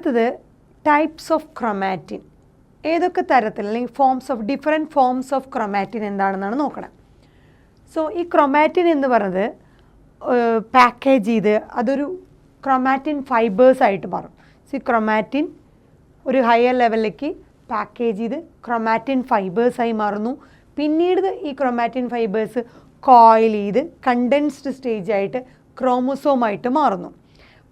അടുത്തത് types of chromatin. ഏതൊക്കെ തരത്തിൽ അല്ലെങ്കിൽ ഡിഫറെൻറ്റ് ഫോംസ് ഓഫ് ക്രൊമാറ്റിൻ എന്താണെന്നാണ് നോക്കണം. സോ ഈ ക്രൊമാറ്റിൻ എന്ന് പറയുന്നത് പാക്കേജ് ചെയ്ത് അതൊരു ക്രൊമാറ്റിൻ ഫൈബേഴ്സായിട്ട് മാറും. സോ ഈ ക്രൊമാറ്റിൻ ഒരു ഹയർ ലെവലിലേക്ക് പാക്കേജ് ചെയ്ത് ക്രൊമാറ്റിൻ ഫൈബേഴ്സായി മാറുന്നു. പിന്നീട് ഈ ക്രൊമാറ്റിൻ ഫൈബേഴ്സ് കോയിൽ ചെയ്ത് കണ്ടൻസ്ഡ് സ്റ്റേജായിട്ട് ക്രോമസോമായിട്ട് മാറുന്നു.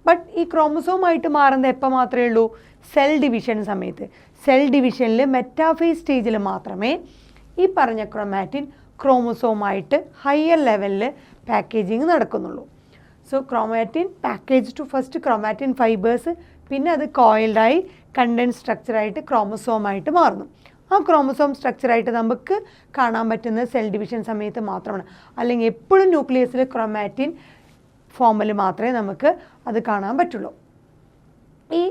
ബട്ട് ഈ ക്രോമസോമായിട്ട് മാറുന്നത് എപ്പോൾ മാത്രമേ ഉള്ളൂ? സെൽ ഡിവിഷൻ സമയത്ത്. സെൽ ഡിവിഷനിൽ മെറ്റാഫേസ് സ്റ്റേജിൽ മാത്രമേ ഈ പറഞ്ഞ ക്രൊമാറ്റിൻ ക്രോമസോമായിട്ട് ഹയർ ലെവലിൽ പാക്കേജിങ് നടക്കുന്നുള്ളൂ. So chromatin package to first chromatin fibres, പിന്നെ അത് കോയിൽഡായി കണ്ടൻസ് സ്ട്രക്ചറായിട്ട് ക്രോമസോമായിട്ട് മാറുന്നു. ആ ക്രോമസോം സ്ട്രക്ചറായിട്ട് നമുക്ക് കാണാൻ പറ്റുന്നത് സെൽ ഡിവിഷൻ സമയത്ത് മാത്രമാണ്. അല്ലെങ്കിൽ എപ്പോഴും ന്യൂക്ലിയസിൽ ക്രോമാറ്റിൻ ഫോമിൽ മാത്രമേ നമുക്ക് അത് കാണാൻ പറ്റുള്ളൂ. ഈ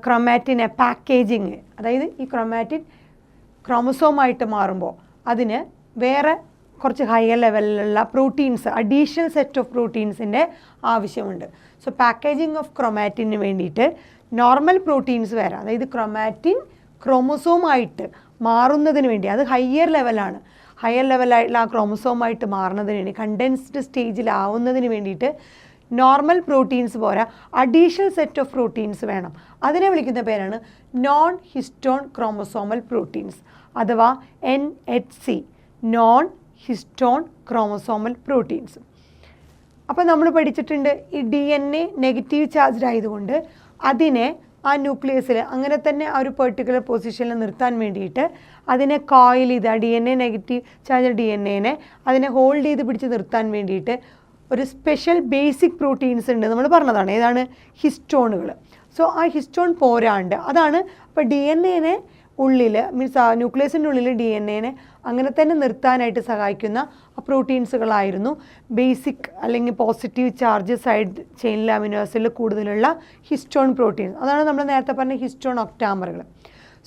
ക്രൊമാറ്റിനെ പാക്കേജിങ്, അതായത് ഈ ക്രൊമാറ്റിൻ ക്രോമസോമായിട്ട് മാറുമ്പോൾ അതിന് വേറെ കുറച്ച് ഹയർ ലെവലിലുള്ള പ്രോട്ടീൻസ്, അഡീഷണൽ സെറ്റ് ഓഫ് പ്രോട്ടീൻസിൻ്റെ ആവശ്യമുണ്ട്. സോ പാക്കേജിങ് ഓഫ് ക്രൊമാറ്റിന് വേണ്ടിയിട്ട് നോർമൽ പ്രോട്ടീൻസ് വരാം. അതായത് ക്രൊമാറ്റിൻ ക്രോമസോമായിട്ട് മാറുന്നതിന് വേണ്ടി, അത് ഹയർ ലെവലാണ്, ഹയർ ലെവലായിട്ടുള്ള ആ ക്രോമസോമായിട്ട് മാറുന്നതിന് വേണ്ടി, കണ്ടൻസ്ഡ് സ്റ്റേജിലാവുന്നതിന് വേണ്ടിയിട്ട് നോർമൽ പ്രോട്ടീൻസ് പോരാ, അഡീഷണൽ സെറ്റ് ഓഫ് പ്രോട്ടീൻസ് വേണം. അതിനെ വിളിക്കുന്ന പേരാണ് നോൺ ഹിസ്റ്റോൺ ക്രോമസോമൽ പ്രോട്ടീൻസ് അഥവാ NHC, non histone chromosomal proteins. അപ്പോൾ നമ്മൾ പഠിച്ചിട്ടുണ്ട് ഈ DNA നെഗറ്റീവ് ചാർജ്ഡ് ആയതുകൊണ്ട് അതിനെ ആ ന്യൂക്ലിയസിൽ അങ്ങനെ തന്നെ ആ ഒരു പെർട്ടിക്കുലർ പൊസിഷനിൽ നിർത്താൻ വേണ്ടിയിട്ട് അതിനെ കോയിൽ ചെയ്ത് ആ DNA നെഗറ്റീവ് ചാർജ് DNAനെ അതിനെ ഹോൾഡ് ചെയ്ത് പിടിച്ച് നിർത്താൻ വേണ്ടിയിട്ട് ഒരു സ്പെഷ്യൽ ബേസിക് പ്രോട്ടീൻസ് ഉണ്ട്. നമ്മൾ പറഞ്ഞതാണ് ഏതാണ്? ഹിസ്റ്റോണുകൾ. സോ ആ ഹിസ്റ്റോൺ പോരാണ്ട് അതാണ് ഇപ്പോൾ DNA ഉള്ളിൽ മീൻസ് ആ ന്യൂക്ലിയസിൻ്റെ ഉള്ളിൽ DNA അങ്ങനെ തന്നെ നിർത്താനായിട്ട് സഹായിക്കുന്ന ആ പ്രോട്ടീൻസുകളായിരുന്നു ബേസിക് അല്ലെങ്കിൽ പോസിറ്റീവ് ചാർജ് സൈഡ് ചെയിനിൽ അമിനോ ആസിഡിൽ കൂടുതലുള്ള ഹിസ്റ്റോൺ പ്രോട്ടീൻസ്. അതാണ് നമ്മൾ നേരത്തെ പറഞ്ഞ ഹിസ്റ്റോൺ ഒക്ടാമറുകൾ.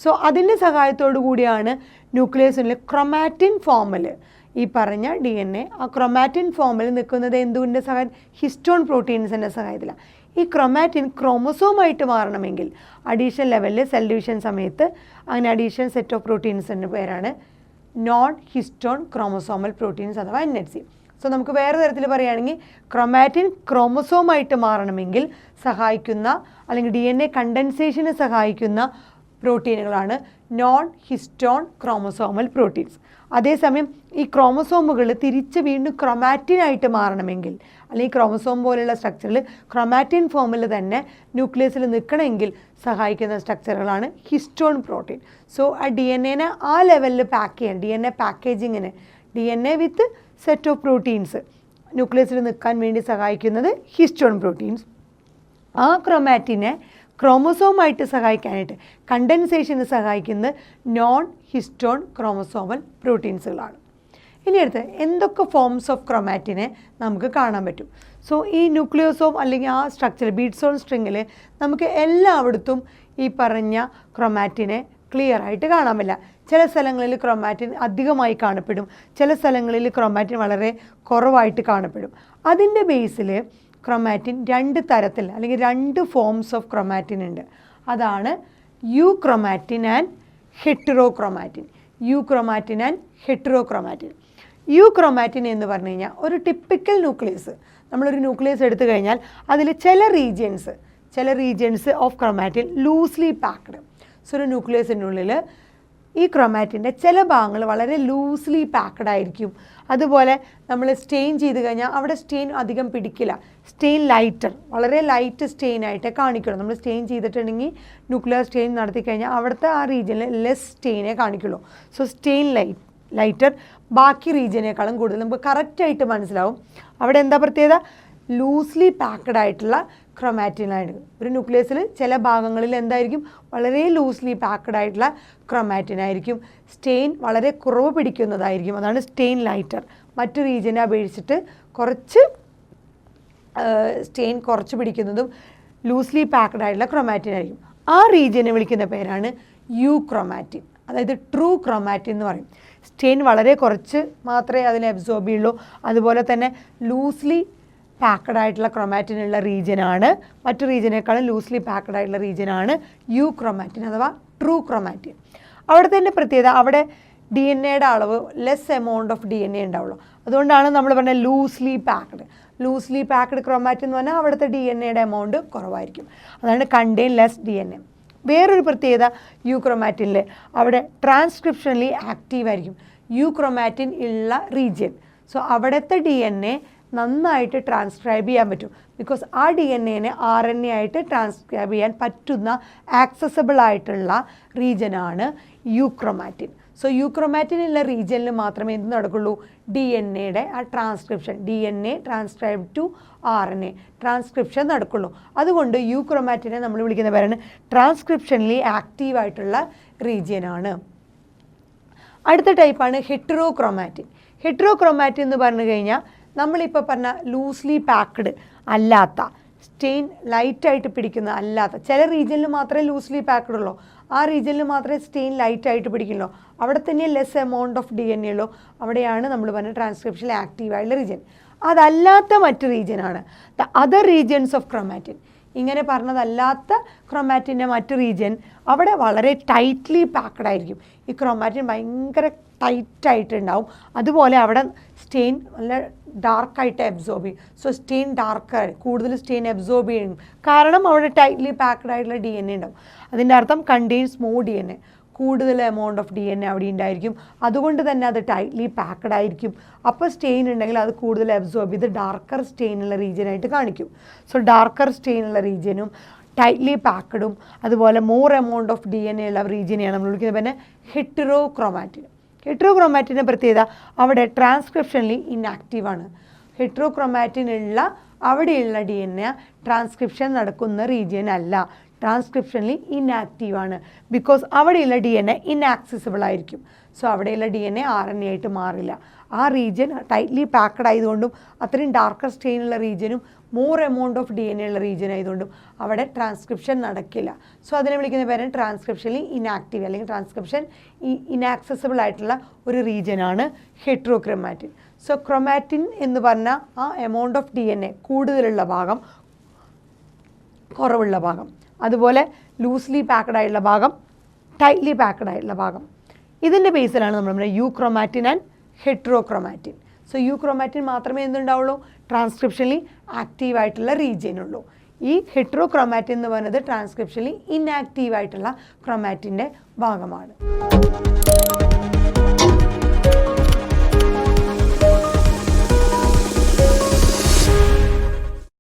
സോ അതിൻ്റെ സഹായത്തോടു കൂടിയാണ് ന്യൂക്ലിയസിൽ ക്രൊമാറ്റിൻ ഫോമിൽ ഈ പറഞ്ഞ DNA ആ ക്രൊമാറ്റിൻ ഫോമിൽ നിൽക്കുന്നത് എന്തുകൊണ്ട് സഹായം? ഹിസ്റ്റോൺ പ്രോട്ടീൻസിൻ്റെ സഹായത്തിലാണ്. ഈ ക്രൊമാറ്റിൻ ക്രോമസോമായിട്ട് മാറണമെങ്കിൽ അഡീഷണൽ ലെവലിൽ സെൽ ഡിവിഷൻ സമയത്ത് അങ്ങനെ അഡീഷണൽ സെറ്റ് ഓഫ് പ്രോട്ടീൻസിൻ്റെ പേരാണ് നോൺ ഹിസ്റ്റോൺ ക്രോമസോമൽ പ്രോട്ടീൻസ് അഥവാ NHC. സോ നമുക്ക് വേറെ തരത്തിൽ പറയുകയാണെങ്കിൽ ക്രൊമാറ്റിൻ ക്രോമസോമായിട്ട് മാറണമെങ്കിൽ സഹായിക്കുന്ന അല്ലെങ്കിൽ DNA കണ്ടൻസേഷന് സഹായിക്കുന്ന പ്രോട്ടീനുകളാണ് നോൺ ഹിസ്റ്റോൺ ക്രോമസോമൽ പ്രോട്ടീൻസ്. അതേസമയം ഈ ക്രോമസോമുകൾ തിരിച്ച് വീണ്ടും ക്രൊമാറ്റിനായിട്ട് മാറണമെങ്കിൽ അല്ലെങ്കിൽ ക്രോമസോം പോലെയുള്ള സ്ട്രക്ചറിൽ ക്രൊമാറ്റിൻ ഫോമിൽ തന്നെ ന്യൂക്ലിയസിൽ നിൽക്കണമെങ്കിൽ സഹായിക്കുന്ന സ്ട്രക്ചറുകളാണ് ഹിസ്റ്റോൺ പ്രോട്ടീൻ. സോ ആ DNAനെ ആ ലെവലിൽ പാക്ക് ചെയ്യാൻ, DNA പാക്കേജിങ്ങിന് DNA with set of proteins ന്യൂക്ലിയസിൽ നിൽക്കാൻ വേണ്ടി സഹായിക്കുന്നത് ഹിസ്റ്റോൺ പ്രോട്ടീൻസ്. ആ ക്രൊമാറ്റിനെ ക്രോമസോമായിട്ട് സഹായിക്കാനായിട്ട് കണ്ടൻസേഷന് സഹായിക്കുന്നത് നോൺ ഹിസ്റ്റോൺ ക്രോമസോമൽ പ്രോട്ടീൻസുകളാണ്. ഇനി അടുത്ത് എന്തൊക്കെ ഫോംസ് ഓഫ് ക്രൊമാറ്റിനെ നമുക്ക് കാണാൻ പറ്റും? സോ ഈ ന്യൂക്ലിയോസോം അല്ലെങ്കിൽ ആ സ്ട്രക്ചർ ബീഡ്സോൺ സ്ട്രിങ്ങിൽ നമുക്ക് എല്ലായിടത്തും ഈ പറഞ്ഞ ക്രൊമാറ്റിനെ ക്ലിയർ ആയിട്ട് കാണാൻ പറ്റില്ല. ചില സ്ഥലങ്ങളിൽ ക്രൊമാറ്റിൻ അധികമായി കാണപ്പെടും, ചില സ്ഥലങ്ങളിൽ ക്രൊമാറ്റിൻ വളരെ കുറവായിട്ട് കാണപ്പെടും. അതിൻ്റെ ബേസിൽ ക്രൊമാറ്റിൻ രണ്ട് തരത്തിൽ അല്ലെങ്കിൽ രണ്ട് ഫോംസ് ഓഫ് ക്രൊമാറ്റിൻ ഉണ്ട്. അതാണ് യൂക്രൊമാറ്റിൻ ആൻഡ് ഹെറ്ററോക്രൊമാറ്റിൻ. യൂക്രൊമാറ്റിൻ ആൻഡ് ഹെറ്ററോക്രൊമാറ്റിൻ. യൂക്രൊമാറ്റിൻ എന്ന് പറഞ്ഞു കഴിഞ്ഞാൽ ഒരു ടിപ്പിക്കൽ ന്യൂക്ലിയസ്, നമ്മളൊരു ന്യൂക്ലിയസ് എടുത്തു കഴിഞ്ഞാൽ അതിൽ ചില regions of chromatin loosely packed. So ഒരു ന്യൂക്ലിയസിൻ്റെ ഉള്ളിൽ ഈ ക്രൊമാറ്റിൻ്റെ ചില ഭാഗങ്ങൾ വളരെ ലൂസ്ലി പാക്ഡ് ആയിരിക്കും. അതുപോലെ നമ്മൾ സ്റ്റെയിൻ ചെയ്ത് കഴിഞ്ഞാൽ അവിടെ സ്റ്റെയിൻ അധികം പിടിക്കില്ല. സ്റ്റെയിൻ ലൈറ്റർ, വളരെ ലൈറ്റ് സ്റ്റെയിനായിട്ടേ കാണിക്കുള്ളൂ. നമ്മൾ സ്റ്റെയിൻ ചെയ്തിട്ടുണ്ടെങ്കിൽ ന്യൂക്ലിയർ സ്റ്റെയിൻ നടത്തി കഴിഞ്ഞാൽ അവിടുത്തെ ആ റീജിയനിൽ ലെസ് സ്റ്റെയിനേ കാണിക്കുള്ളൂ. സോ സ്റ്റെയിൻ ലൈറ്റർ ബാക്കി റീജിയനേക്കാളും കൂടുതൽ നമുക്ക് കറക്റ്റായിട്ട് മനസ്സിലാവും. അവിടെ എന്താ പ്രത്യേകത? ലൂസ്ലി പാക്ഡ് ആയിട്ടുള്ള ക്രൊമാറ്റിനാണ്. ഒരു ന്യൂക്ലിയസിൽ ചില ഭാഗങ്ങളിൽ എന്തായിരിക്കും? വളരെ ലൂസ്ലി പാക്ഡ് ആയിട്ടുള്ള ക്രൊമാറ്റിനായിരിക്കും. സ്റ്റെയിൻ വളരെ കുറവ് പിടിക്കുന്നതായിരിക്കും. അതാണ് സ്റ്റെയിൻ ലൈറ്റർ. മറ്റു റീജിയനെ അപേക്ഷിച്ചിട്ട് കുറച്ച് സ്റ്റെയിൻ കുറച്ച് പിടിക്കുന്നതും ലൂസ്ലി പാക്ഡ് ആയിട്ടുള്ള ക്രൊമാറ്റിനായിരിക്കും. ആ റീജിയനെ വിളിക്കുന്ന പേരാണ് യൂക്രൊമാറ്റിൻ, അതായത് ട്രൂ ക്രൊമാറ്റിൻ എന്ന് പറയും. സ്റ്റെയിൻ വളരെ കുറച്ച് മാത്രമേ അതിനെ അബ്സോർബ് ചെയ്യുള്ളൂ. അതുപോലെ തന്നെ ലൂസ്ലി പാക്ക്ഡ് ആയിട്ടുള്ള ക്രൊമാറ്റിൻ ഉള്ള റീജിയനാണ്, മറ്റു റീജിയനേക്കാളും ലൂസ്ലി പാക്ക്ഡ് ആയിട്ടുള്ള റീജിയനാണ് യു ക്രൊമാറ്റിൻ അഥവാ ട്രൂ ക്രൊമാറ്റിൻ. അവിടുത്തെ തന്നെ പ്രത്യേകത അവിടെ ഡി എൻ എയുടെ അളവ് less amount of D N A ഉണ്ടാവുള്ളൂ. അതുകൊണ്ടാണ് നമ്മൾ പറഞ്ഞത് ലൂസ്ലി പാക്ക്ഡ് ക്രൊമാറ്റിൻ എന്ന് പറഞ്ഞാൽ അവിടുത്തെ ഡി എൻ എയുടെ എമൗണ്ട് കുറവായിരിക്കും. അതാണ് contain less D N A. വേറൊരു പ്രത്യേകത യു ക്രൊമാറ്റിനിൽ അവിടെ ട്രാൻസ്ക്രിപ്ഷനലി ആക്റ്റീവ് ആയിരിക്കും യു ക്രൊമാറ്റിൻ ഉള്ള റീജിയൻ. സോ അവിടുത്തെ ഡി എൻ എ നന്നായിട്ട് ട്രാൻസ്ക്രൈബ് ചെയ്യാൻ പറ്റും. ബിക്കോസ് ആ ഡി എൻ എനെ ആർ എൻ എ ആയിട്ട് ട്രാൻസ്ക്രൈബ് ചെയ്യാൻ പറ്റുന്ന ആക്സസബിൾ ആയിട്ടുള്ള റീജിയനാണ് യു ക്രൊമാറ്റിൻ. സോ യു ക്രൊമാറ്റിനുള്ള റീജിയനിൽ മാത്രമേ എന്ത് നടക്കുള്ളൂ, ഡി എൻ എയുടെ ആ transcription, D N A transcribe to R N A transcription നടക്കുള്ളൂ. അതുകൊണ്ട് യു ക്രൊമാറ്റിനെ നമ്മൾ വിളിക്കുന്ന പേരാണ് ട്രാൻസ്ക്രിപ്ഷനലി ആക്റ്റീവ് ആയിട്ടുള്ള റീജിയനാണ്. അടുത്ത ടൈപ്പാണ് ഹെറ്ററോക്രൊമാറ്റിൻ. ഹെറ്ററോക്രൊമാറ്റിൻ എന്ന് പറഞ്ഞു കഴിഞ്ഞാൽ നമ്മളിപ്പോൾ പറഞ്ഞ ലൂസ്ലി പാക്ക്ഡ് അല്ലാത്ത, സ്റ്റെയിൻ ലൈറ്റായിട്ട് പിടിക്കുന്ന അല്ലാത്ത, ചില റീജിയനിൽ മാത്രമേ ലൂസ്ലി പാക്ക്ഡ് ഉള്ളൂ, ആ റീജിയനിൽ മാത്രമേ സ്റ്റെയിൻ ലൈറ്റായിട്ട് പിടിക്കുള്ളൂ, അവിടെ തന്നെ less amount of D N A ഉള്ളൂ, അവിടെയാണ് നമ്മൾ പറഞ്ഞ ട്രാൻസ്ക്രിപ്ഷനിൽ ആക്റ്റീവായുള്ള റീജിയൻ. അതല്ലാത്ത മറ്റ് റീജിയനാണ് the other regions of chromatin. ഇങ്ങനെ പറഞ്ഞതല്ലാത്ത ക്രൊമാറ്റിൻ്റെ മറ്റ് റീജിയൻ അവിടെ വളരെ ടൈറ്റ്ലി പാക്ക്ഡ് ആയിരിക്കും. ഈ ക്രൊമാറ്റിൻ ഭയങ്കര ടൈറ്റായിട്ടുണ്ടാവും. അതുപോലെ അവിടെ സ്റ്റെയിൻ നല്ല ഡാർക്കായിട്ട് അബ്സോർബ് ചെയ്യും. സോ സ്റ്റെയിൻ ഡാർക്കായി കൂടുതൽ സ്റ്റെയിൻ അബ്സോർബ് ചെയ്യും, കാരണം അവിടെ ടൈറ്റ്ലി പാക്ക്ഡ് ആയിട്ടുള്ള ഡി എൻ എ ഉണ്ടാവും. അതിൻ്റെ അർത്ഥം contains more D N A, കൂടുതൽ amount of D N A അവിടെ ഉണ്ടായിരിക്കും. അതുകൊണ്ട് തന്നെ അത് ടൈറ്റ്ലി പാക്ക്ഡ് ആയിരിക്കും. അപ്പോൾ സ്റ്റെയിൻ ഉണ്ടെങ്കിൽ അത് കൂടുതൽ അബ്സോർബ് ചെയ്ത് ഡാർക്കർ സ്റ്റെയിനുള്ള റീജിയനായിട്ട് കാണിക്കും. സോ ഡാർക്കർ സ്റ്റെയിനുള്ള റീജിയനും ടൈറ്റ്ലി പാക്ക്ഡും അതുപോലെ more amount of D N A ഉള്ള റീജിയനെയാണ് നമ്മൾ വിളിക്കുന്നത് പിന്നെ ഹെറ്ററോക്രൊമാറ്റിൻ. ഹെറ്ററോക്രൊമാറ്റിൻ്റെ പ്രത്യേകത അവിടെ ട്രാൻസ്ക്രിപ്ഷനലി ഇൻആക്റ്റീവാണ്. ഹെറ്ററോക്രൊമാറ്റിൻ ഉള്ള അവിടെയുള്ള ഡി എൻ എ ട്രാൻസ്ക്രിപ്ഷൻ നടക്കുന്ന റീജിയൻ അല്ല, ട്രാൻസ്ക്രിപ്ഷനിൽ ഇൻആക്റ്റീവാണ്. ബിക്കോസ് അവിടെയുള്ള ഡി എൻ എ ഇൻആക്സസിബിൾ ആയിരിക്കും. സോ അവിടെയുള്ള D N A R N A ആയിട്ട് മാറില്ല. ആ റീജിയൻ ടൈറ്റ്ലി പാക്ക്ഡ് ആയതുകൊണ്ടും അത്രയും ഡാർക്കർ സ്റ്റെയിനുള്ള റീജിയനും more amount of D N A ഉള്ള റീജിയൻ ആയതുകൊണ്ടും അവിടെ ട്രാൻസ്ക്രിപ്ഷൻ നടക്കില്ല. സോ അതിനെ വിളിക്കുന്ന പേരാണ് ട്രാൻസ്ക്രിപ്ഷനിൽ ഇൻആക്റ്റീവ് അല്ലെങ്കിൽ ട്രാൻസ്ക്രിപ്ഷൻ ഇൻആക്സസിബിൾ ആയിട്ടുള്ള ഒരു റീജിയനാണ് ഹെറ്ററോക്രൊമാറ്റിൻ. സോ ക്രൊമാറ്റിൻ എന്ന് പറഞ്ഞാൽ ആ amount of D N A കൂടുതലുള്ള ഭാഗം, കുറവുള്ള ഭാഗം, അതുപോലെ ലൂസ്ലി പാക്ക്ഡ് ആയിട്ടുള്ള ഭാഗം, ടൈറ്റ്ലി പാക്ക്ഡ് ആയിട്ടുള്ള ഭാഗം. ഇതിൻ്റെ ബേസിലാണ് നമ്മൾ euchromatin and heterochromatin. So euchromatin മാത്രമേ എന്തുണ്ടാവുള്ളൂ, ട്രാൻസ്ക്രിപ്ഷനിൽ ആക്റ്റീവ് ആയിട്ടുള്ള റീജിയൻ ഉള്ളൂ. ഈ ഹെറ്ററോക്രൊമാറ്റിൻ എന്ന് പറയുന്നത് ട്രാൻസ്ക്രിപ്ഷനിൽ ഇൻആക്റ്റീവ് ആയിട്ടുള്ള ക്രൊമാറ്റിൻ്റെ ഭാഗമാണ്.